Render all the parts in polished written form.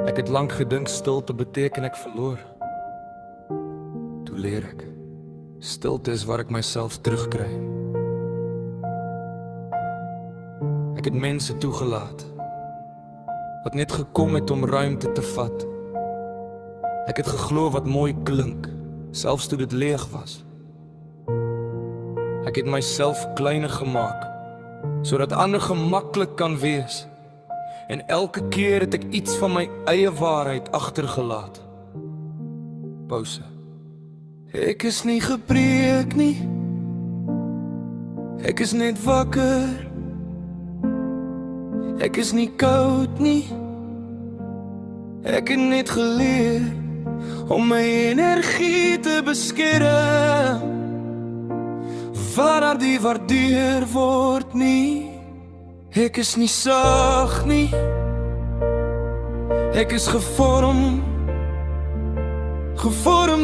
Ek het lank gedink stilte beteken ek verloor. Toe leer ek, stilte is waar ek myself terugkry. Ek het mense toegelaat, wat net gekom het om ruimte te vat. Ek het geglo wat mooi klink, selfs toe dit leeg was. Ek het myself kleiner gemaak, sodat ander gemaklik kan wees. En elke keer het ek iets van my eie waarheid agtergelaat. Pause. Ek is nie gebreek nie. Ek is net wakker. Ek is nie koud nie. Ek het net geleer om my energie te beskerm, waar die waardeer word nie. Ek is nie sag nie. Ek is gevorm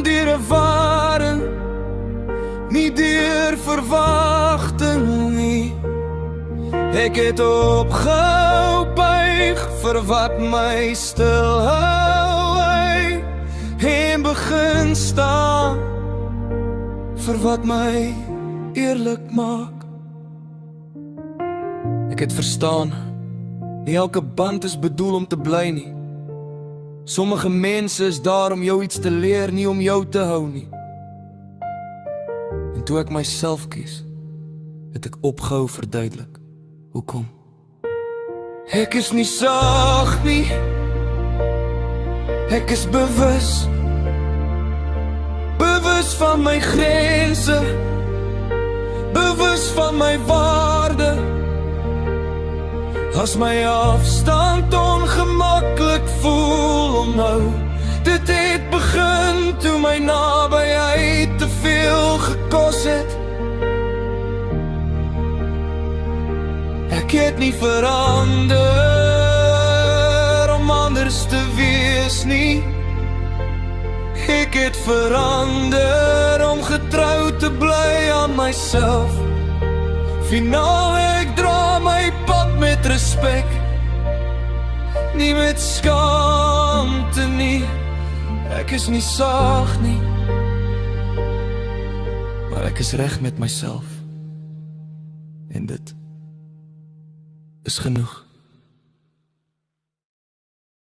deur 'n ware, nie deur verwagting nie. Ek het opgehou buig vir wat my stil hou, en begin staan vir wat my eerlik maak. Ek het verstaan, nie elke band is bedoel om te bly nie. Sommige mense is daar om jou iets te leer, nie om jou te hou nie. En toe ek myself kies, het ek opgehou verduidelik. Hoekom? Ek is nie sag nie. Ek is bewus van my grense, bewus van my waarde. As my afstand ongemaklik voel om nou, dit het begin toe my nabyheid te veel gekos het. Ek het nie verander om anders te wees nie. Ek het verander om getrou te bly aan myself. Finaal ek dra my pad met respek, nie met skaamte nie. Ek is nie sag nie, maar ek is reg met myself. En dit is genoeg.